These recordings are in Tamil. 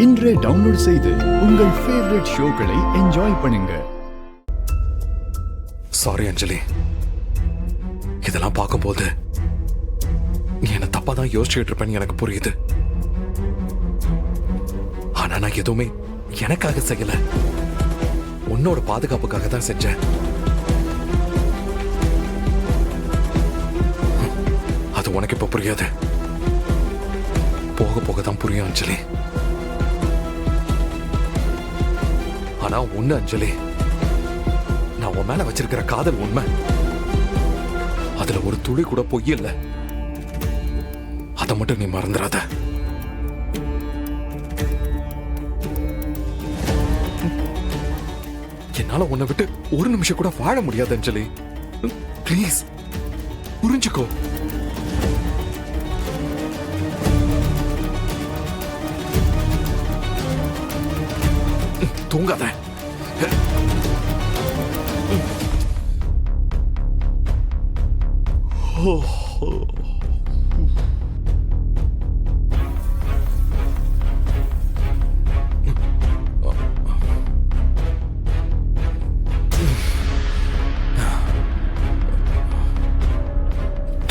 இன்றே டவுன்லோட் செய்து உங்கள் ஃபேவரட் ஷோக்களை என்ஜாய் பண்ணுங்க. சாரி அஞ்சலி, இதெல்லாம் பார்க்கும்போது நீ என்ன தப்பா தான் யோசிச்சுட்டு இருப்பேன்னு எனக்கு புரியுது. ஆனா நான் எதுவுமே எனக்காக செய்யல, உன்னோட பாதுகாப்புக்காக தான் செஞ்சேன். அது உனக்கு இப்ப புரியாது, போக போக தான் புரியும் அஞ்சலி. ஆனா ஒண்ணு அஞ்சலி, நான் உன் மேல வச்சிருக்கிற காதல் உண்மை, அதுல ஒரு துளி கூட பொய் இல்ல. அதை மட்டும் நீ மறந்துடாத. என்னால உன்னை விட்டு ஒரு நிமிஷம் கூட வாழ முடியாது அஞ்சலி. ப்ளீஸ் புரிஞ்சுக்கோ. தூங்காத.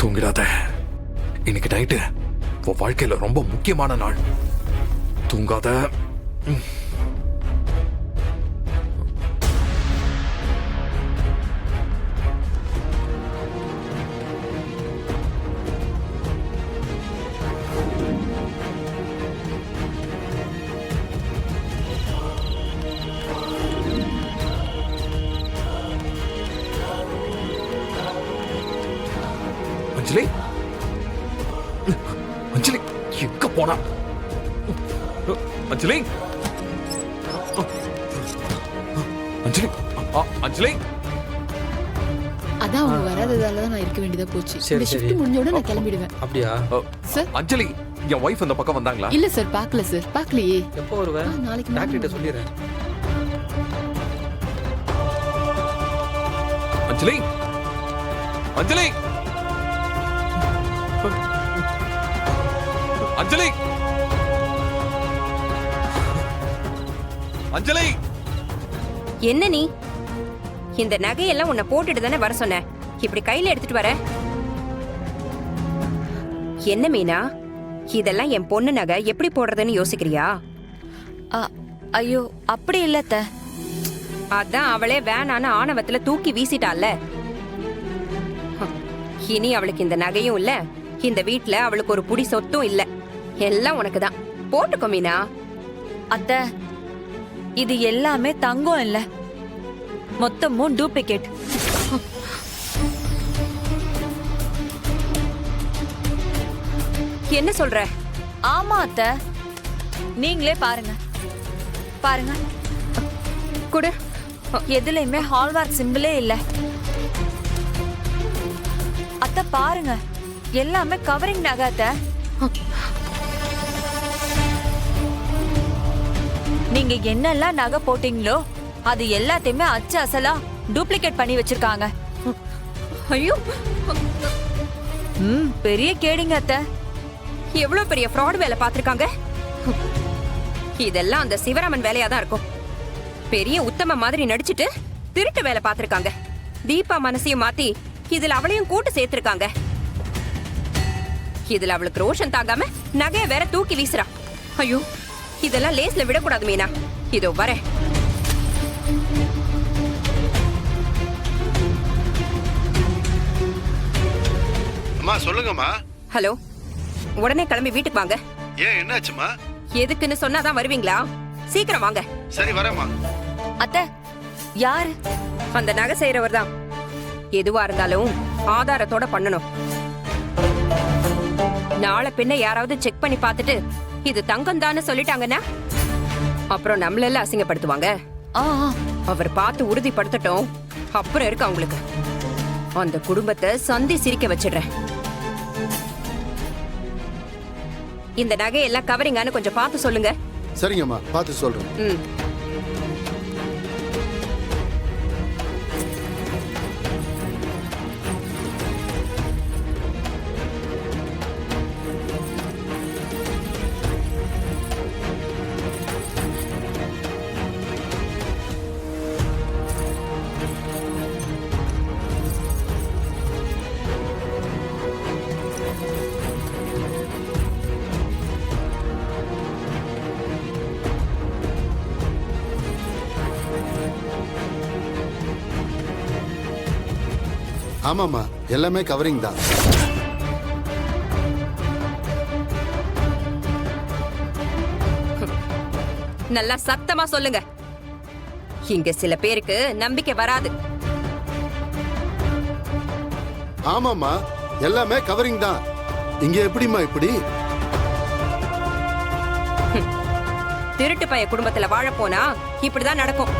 தூங்கிடாத. இன்னைக்கு நைட்டு உன் வாழ்க்கையில ரொம்ப முக்கியமான நாள். தூங்காத. அஞ்சலி, அஞ்சலி எங்க போனா? அஞ்சலி, அஞ்சலி, அஞ்சலி. அதான் அவங்க வராததால தான் நான் இருக்க வேண்டியதா போச்சு. இந்த ஷிஃப்ட் முடிஞ்ச உடனே நான் கிளம்பிடுவேன். அப்படியா சார்? அஞ்சலி, என் வைஃப் அந்த பக்கம் வந்தாங்களா? இல்ல சார், பார்க்கல சார். பார்க்கலையே. எப்போ வருவேன்? நாளைக்கு டாக்டர் கிட்ட சொல்லிடுறேன். அஞ்சலி, அஞ்சலி, அஞ்சலி, அஞ்சலி. என்ன நீ இந்த நகையெல்லாம் உன்னை போட்டுட்டு தானே வர சொன்ன, இப்படி கையில எடுத்துட்டு வர? என்ன மீனா, இதெல்லாம் என் பொண்ணு நகை, எப்படி போடுறதுன்னு யோசிக்கிறியா? ஐயோ அப்படி இல்ல அத்தை. அதான் அவளே வேணான்னு ஆணவத்துல தூக்கி வீசிட்டால. இனி அவளுக்கு இந்த நகையும் இல்ல, இந்த வீட்ல அவளுக்கு ஒரு புடி சொத்தும் இல்ல. எல்லாம் உனக்கு தான். போட்டுக்கோ மீனா. அத்தை, இது எல்லாமே தங்கம் இல்ல, மொத்தமும் டூப்ளிகேட். என்ன சொல்ற? ஆமா அத்தை, நீங்களே பாருங்க. பாருங்க, குடு. எதுலயுமே ஹால்மார்க் சிம்பிளே இல்ல. அத்தை பாருங்க, எல்லாமே கவரிங் நகை அத்தை. நீங்க என்னெல்லாம் நகை போட்டீங்களோ அது எல்லாத்தையுமே அச்சு அசலா டூப்ளிகேட் பண்ணி வச்சிருக்காங்க. ஐயோ, பெரிய கேடிங்க அத்தை. எவ்வளவு பெரிய ஃப்ராட் வேலை பார்த்திருக்காங்க. இதெல்லாம் அந்த சிவராமன் வேலையா தான் இருக்கும். பெரிய உத்தம மாதிரி நடிச்சிட்டு திருட்டு வேலை பார்த்திருக்காங்க. தீபா மனசையும் மாத்தி இதுல அவளையும் கூட்டு சேர்த்திருக்காங்க. இதுல அவளுக்கு ரோஷன் தாங்காம நகைய வேற தூக்கி வீசுறா. ஐயோ, இதெல்லாம் லேஸ்ல விடக்கூடாது மீனா. இதோ வரேன். அம்மா சொல்லுங்கம்மா. ஹலோ, உடனே கிளம்பி வீட்டுக்கு வாங்க. ஏன் என்னாச்சுமா? எதுக்குன்னு சொன்னாதான் வருவீங்களா? சீக்கிரம் வாங்க. சரி வரேம்மா. அத்தை, யாரு? அந்த நகை செய்யறவர் தான். எதுவா இருந்தாலும் ஆதாரத்தோட பண்ணணும். நாளை பின்ன யாராவது செக் பண்ணி பார்த்துட்டு இது தங்கம் தான்னு சொல்லிட்டாங்கன்னா அப்புறம் நம்மளெல்லாம் அசிங்கப்படுத்துவாங்க. அவர் பார்த்து உறுதிப்படுத்தட்டும், அப்புறம் இருக்கு அவங்களுக்கு. அந்த குடும்பத்தை சந்தி சிரிக்க வச்சிடுறேன். இந்த நகையெல்லாம் கவரிங்கான்னு கொஞ்சம் பார்த்து சொல்லுங்க. சரிங்கம்மா, பார்த்து சொல்றேன். ஆமாம்மா, எல்லாமே கவரிங் தான். நல்லா சத்தமா சொல்லுங்க. இங்க சில பேருக்கு நம்பிக்கை வராது. ஆமாம்மா, எல்லாமே கவரிங் தான். இங்க எப்படிம்மா இப்படி? திருட்டு பைய குடும்பத்துல வாழ போனா இப்படிதான் நடக்கும்.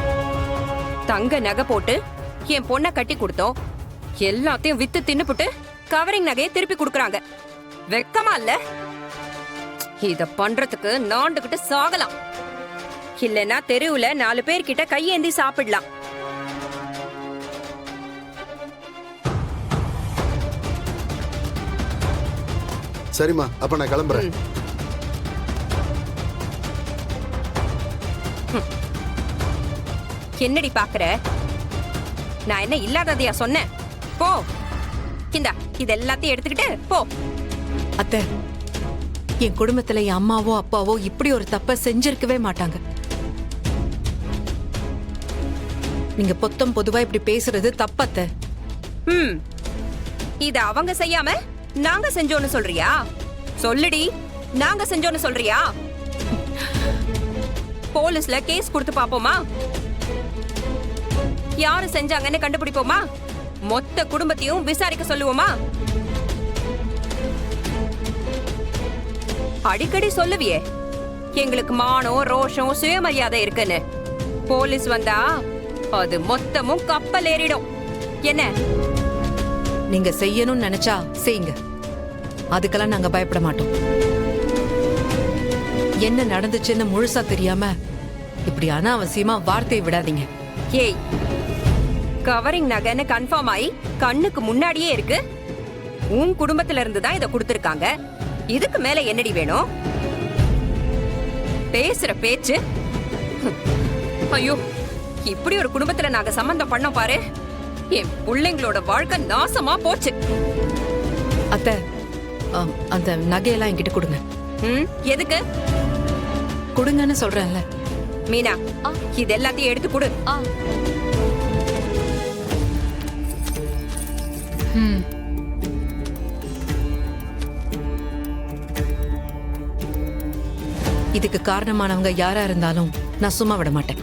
தங்க நகை போட்டு என் பொண்ண கட்டி கொடுத்தோம், எல்லாத்தையும் வித்து தின்னுபுட்டு கவரிங் நகையை திருப்பி கொடுக்கறாங்க. வெக்கமா இல்ல? இத பண்றதுக்கு நாண்டுகிட்டு சாகலாம், இல்லனா தெருவுல 4 பேர்கிட்ட கையேந்தி சாப்பிடலாம். சரிம்மா, அப்ப நான் கிளம்புறேன். என்னடி பாக்குற? நான் என்ன இல்லாததையா சொன்னேன்? போ, இந்தா இது எல்லாத்தையும் எடுத்துக்கிட்டு போ. அத்தை, என் குடும்பத்துல என் அம்மாவோ அப்பாவோ இப்படி ஒரு தப்ப செஞ்சிருக்கவே மாட்டாங்க. நீங்க பொத்தம் பொதுவா இப்படி பேசுறது தப்பத்த. இத அவங்க செய்யாம நாங்க செஞ்சோன்னு சொல்றியா? சொல்லுடி, நாங்க செஞ்சோன்னு சொல்றியா? போலீஸ்ல கேஸ் கொடுத்து பாப்போமா? யாரு செஞ்சாங்கன்னு கண்டுபிடிப்போமா? மொத்த குடும்பத்தையும் விசாரிக்க சொல்லுவோமா? அடிக்கடி சொல்லுவியே எங்களுக்கு மானம், ரோஷம், சுயமரியாதை இருக்குன்னு. போலீஸ் வந்தா அது மொத்தமும் கப்பல் ஏறிடும். என்ன? நீங்க செய்யணும்னு நினைச்சா செய்யுங்க, அதுக்கெல்லாம் நாங்க பயப்பட மாட்டோம். என்ன நடந்துச்சுன்னு முழுசா தெரியாம இப்படி அனாவசியமா வார்த்தையை விடாதீங்க. ஏய், கவரிங் நகைன்னு கன்ஃபார்ம் ஆயி கண்ணுக்கு முன்னாடியே இருக்கு. உன் குடும்பத்துல இருந்து தான் இத கொடுத்திருக்காங்க. இதுக்கு மேல என்னடி வேணும்? பேசுற பேச்சு. ஐயோ, இப்படி ஒரு குடும்பத்துல நாங்க சம்பந்தம் பண்ணோம் பாரு. என் பிள்ளைங்களோட வாழ்க்கை நாசமா போச்சு. அத்தை, அந்த நகையெல்லாம் என்கிட்ட கொடுங்க. எதுக்கு கொடுங்கன்னு சொல்றேன்ல. மீனா, இது எல்லாத்தையும் எடுத்து கொடு. இதுக்கு காரணமானவங்க யாரா இருந்தாலும் நான் சும்மா விட மாட்டேன்.